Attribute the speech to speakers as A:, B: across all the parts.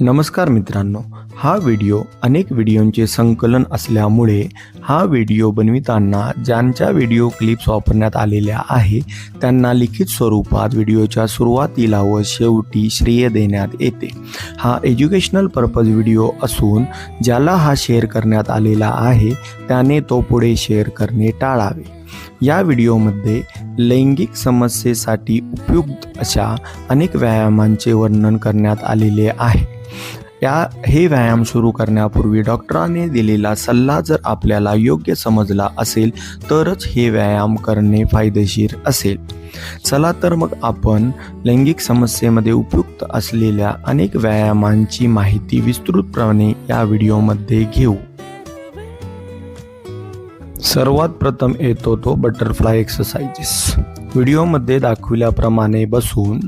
A: नमस्कार मित्रांनो, हा व्हिडिओ अनेक व्हिडिओंचे संकलन असल्यामुळे हा व्हिडिओ बनविताना ज्यांच्या व्हिडिओ क्लिप्स वापरण्यात आलेल्या आहे त्यांना लिखित स्वरूपात व्हिडिओच्या सुरुवातीला व शेवटी श्रेय देण्यात येते। हा एज्युकेशनल पर्पज व्हिडिओ असून ज्याला हा शेअर करण्यात आलेला आहे त्याने तो पुढे शेअर करणे टाळावे। या व्हिडिओमध्ये लैंगिक समस्येसाठी उपयुक्त अशा अनेक व्यायामांचे वर्णन करण्यात आलेले आहे। हे व्यायाम सुरू करण्यापूर्वी डॉक्टरांनी दिलेला सल्ला जर आपल्याला योग्य समजला असेल तरच हे व्यायाम करणे फायदेशीर असेल। चला तर मग आपण लैंगिक समस्येमध्ये उपयुक्त असलेल्या अनेक व्यायामांची माहिती विस्तृतपणे या व्हिडिओमध्ये घेऊ। सर्वात प्रथम येतो तो बटरफ्लाय एक्सरसाइजेस। व्हिडिओमध्ये दाखविल्याप्रमाणे बसून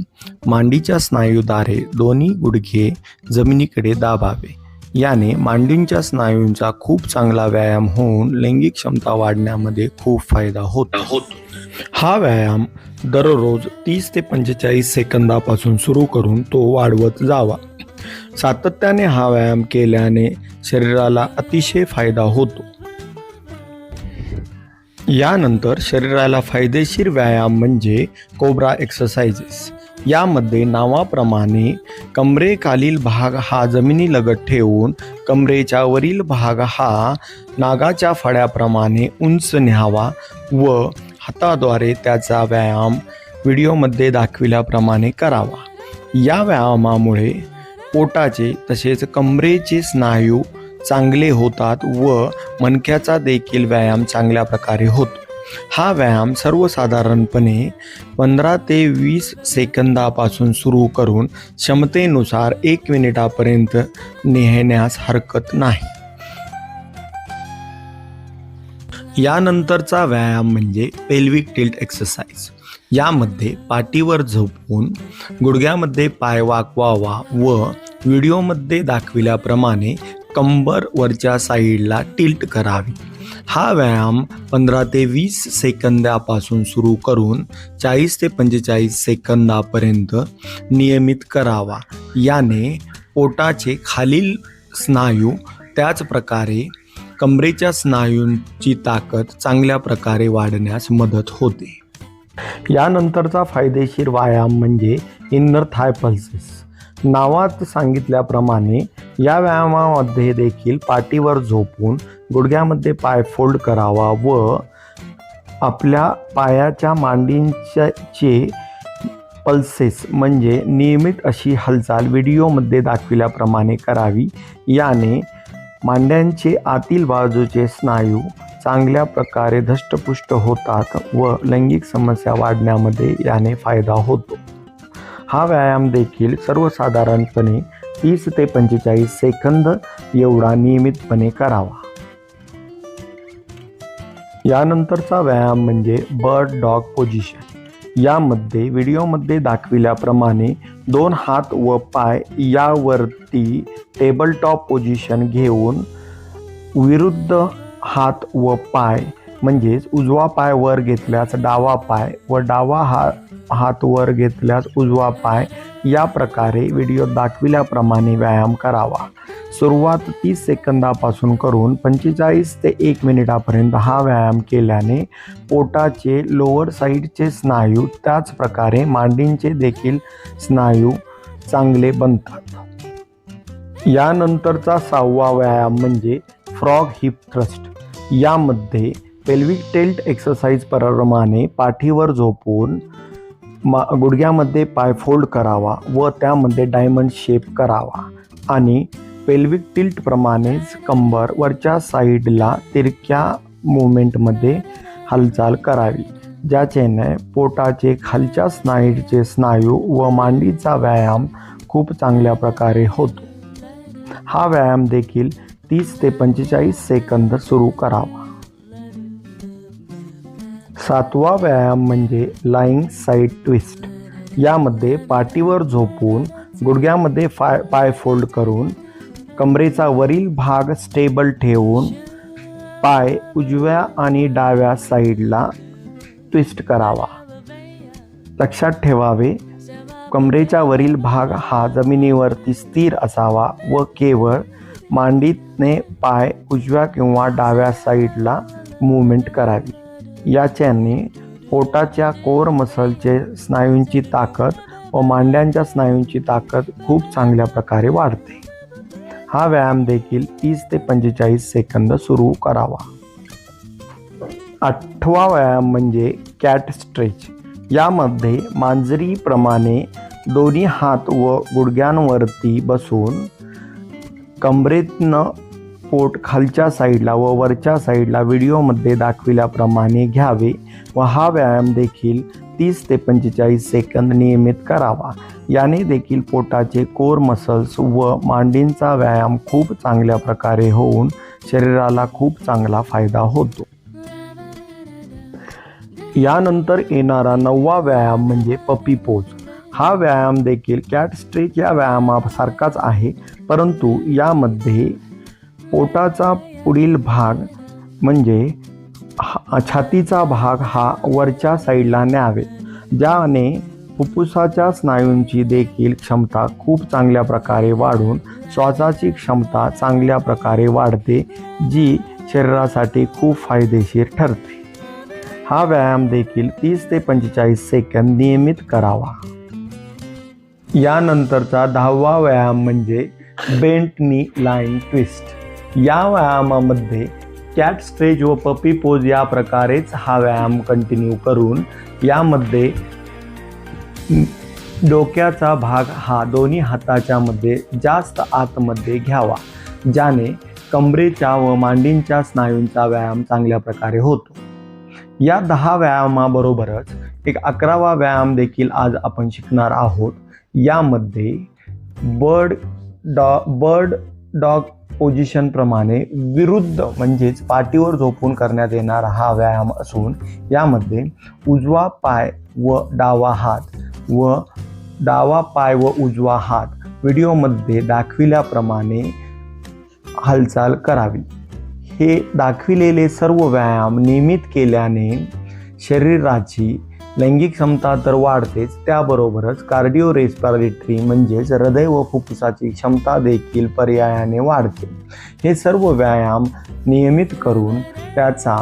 A: मांडीच्या स्नायूद्वारे दोन्ही गुडघे जमिनीकडे दाबावे। याने मांडीच्या स्नायूंचा खूप चांगला व्यायाम होऊन लैंगिक क्षमता वाढण्यामध्ये खूप फायदा होतो। हा व्यायाम दररोज 30 ते 45 सेकंदापासून सुरू करून तो वाढवत जावा। सातत्याने हा व्यायाम केल्याने शरीराला अतिशय फायदा होतो। यानंतर शरीराला फायदेशीर व्यायाम म्हणजे कोब्रा एक्सरसाइजेस। यामध्ये नावाप्रमाणे कमरेखालील भाग हा जमिनीलगत ठेवून कमरेच्या वरील भाग हा नागाच्या फळ्याप्रमाणे उंच न्यावा व हाताद्वारे त्याचा व्यायाम व्हिडिओमध्ये दाखविल्याप्रमाणे करावा। या व्यायामामुळे पोटाचे तसेच कमरेचे स्नायू चांगले होतात व मणक्याचा देखील व्यायाम चांगल्या प्रकारे होतो। हा व्यायाम सर्वसाधारणपणे 15 ते 20 सेकंदापासून सुरू करून क्षमतेनुसार 1 मिनिटापर्यंत नेण्यास हरकत नाही। यानंतरचा व्यायाम म्हणजे पेल्विक टिल्ट एक्सरसाइज। यामध्ये पाठीवर झोपून गुडघ्यामध्ये पाय वाकवावा व व्हिडिओमध्ये दाखविल्याप्रमाणे कंबर वरच्या साईडला टिल्ट करावी। हा व्यायाम 15 ते 20 सेकंदापासून सुरू करून 40 ते 45 सेकंदापर्यंत नियमित करावा। याने पोटाचे खालील स्नायू त्याचप्रकारे कमरेच्या स्नायूंची ताकद चांगल्या प्रकारे वाढण्यास मदत होते। यानंतरचा फायदेशीर व्यायाम म्हणजे इनर थाय पल्सेस। नावात सांगितल्याप्रमाणे या व्यायामामध्ये देखील पाठीवर झोपून गुडघ्यामध्ये पाय फोल्ड करावा व आपल्या पायाच्या मांडीचे पल्सेस म्हणजे नियमित अशी हालचाल व्हिडिओमध्ये दाखविल्याप्रमाणे करावी। याने मांड्यांचे आतील बाजूचे स्नायू चांगल्या प्रकारे धष्टपुष्ट होतात व लैंगिक समस्या वाढण्यामध्ये याने फायदा होतो। हा व्यायाम देखील सर्वसाधारणपणे 30 ते 45 सेकंद एवढा नियमितपणे करावा। यानंतरचा व्यायाम म्हणजे बर्ड डॉग पोझिशन। यामध्ये व्हिडिओमध्ये दाखविल्याप्रमाणे 2 हात व पाय यावरती टेबल टॉप पोझिशन घेऊन विरुद्ध हात व पाय म्हणजेच उजवा पाय वर घेतल्यास डावा पाय व डावा हात वर घेतल्यास उजवा पाय या प्रकारे व्हिडिओ दाखविल्याप्रमाणे व्यायाम करावा। सुरुवात 30 सेकंदापासून करून 45 ते 1 मिनिटापर्यंत हा व्यायाम केल्याने पोटाचे लोअर साईडचे स्नायू त्याचप्रकारे मांडींचे देखील स्नायू चांगले बनतात। यानंतरचा 6वा व्यायाम म्हणजे फ्रॉग हिप थ्रस्ट। यामध्ये पेल्विक टिल्ट एक्सरसाइज प्रमाणे पाठीवर झोपून गुडघ्यामध्ये पाय फोल्ड करावा व त्यामध्ये डायमंड शेप करावा आणि पेल्विक टिल्ट प्रमाणेच कंबर वरच्या साईडला तिरक्या मूवमेंटमध्ये हालचाल करावी, ज्याच्याने पोटाचे खालच्या साईडचे स्नायू व मांडीचा व्यायाम खूप चांगल्या प्रकारे होतो। हा व्यायाम देखील 30 ते 45 सेकंद सुरू करावा। 7वा व्यायाम म्हणजे लाइंग साईड ट्विस्ट। यामध्ये पाठीवर झोपून गुडघ्यामध्ये पाय फोल्ड करून कमरेचा वरील भाग स्टेबल ठेवून पाय उजव्या आणि डाव्या साईडला ट्विस्ट करावा। लक्षात ठेवावे कमरेच्या वरील भाग हा जमिनीवरती स्थिर असावा व केवळ मांडीने पाय उजव्या किंवा डाव्या साईडला मूवमेंट करावी। याच्याने पोटाच्या कोर मसलचे स्नायूंची ताकद व मांड्यांच्या स्नायूंची ताकद खूप चांगल्या प्रकारे वाढते। हा व्यायाम देखील 30 ते 45 सेकंद सुरू करावा। 8वा व्यायाम म्हणजे कॅट स्ट्रेच। यामध्ये मांजरीप्रमाणे दोन्ही हात व गुडघ्यांवरती बसून कमरेतनं पोट खालच्या साईडला व वरच्या साईडला व्हिडिओमध्ये दाखविल्याप्रमाणे घ्यावे व हा व्यायाम देखील 30 ते 45 सेकंद नियमित करावा। याने देखील पोटाचे कोर मसल्स व मांडींचा व्यायाम खूप चांगल्या प्रकारे होऊन शरीराला खूप चांगला फायदा होतो। यानंतर येणारा 9वा व्यायाम म्हणजे पपी पोज। हा व्यायाम देखील कॅट स्ट्रेच या व्यायामासारखाच आहे, परंतु यामध्ये पोटाचा पुढील भाग म्हणजे छातीचा भाग हा वरच्या साईडला न्यावे, ज्याने फुफ्फुसाच्या स्नायूंची देखील क्षमता खूप चांगल्या प्रकारे वाढून श्वासाची क्षमता चांगल्या प्रकारे वाढते, जी शरीरासाठी खूप फायदेशीर ठरते। हा व्यायाम देखील 30 ते 45 सेकंद नियमित करावा। यानंतरचा 10वा व्यायाम म्हणजे बेंट नी लाईन ट्विस्ट। या व्यायामामध्ये कॅट स्ट्रेच व पपी पोज या प्रकारेच हा व्यायाम कंटिन्यू करून यामध्ये डोक्याचा भाग हा दोन्ही हाताच्या मध्ये जास्त आतमध्ये घ्यावा, ज्याने कमरेच्या व मांडींच्या स्नायूंचा व्यायाम चांगल्या प्रकारे होतो। या 10 व्यायामाबरोबरच एक 11वा व्यायाम देखील आज आपण शिकणार आहोत। यामध्ये बर्ड डॉग पोझिशन प्रमाणे विरुद्ध म्हणजेच पाठीवर झोपून करण्यात येणारा हा व्यायाम असून यामध्ये उजवा पाय व डावा हात व डावा पाय व उजवा हात व्हिडिओमध्ये दाखविल्याप्रमाणे हालचाल करावी। हे दाखविलेले सर्व व्यायाम नियमित केल्याने शरीराची लैंगिक क्षमता तर वाढतेच, त्याबरोबरच कार्डिओ रेस्पिरेटरी म्हणजेच हृदय व फुफ्फुसाची क्षमता देखील पर्यायाने वाढते। हे सर्व व्यायाम नियमित करून त्याचा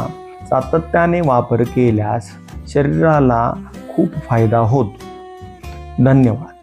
A: सातत्याने वापर केल्यास शरीराला खूप फायदा होतो। धन्यवाद।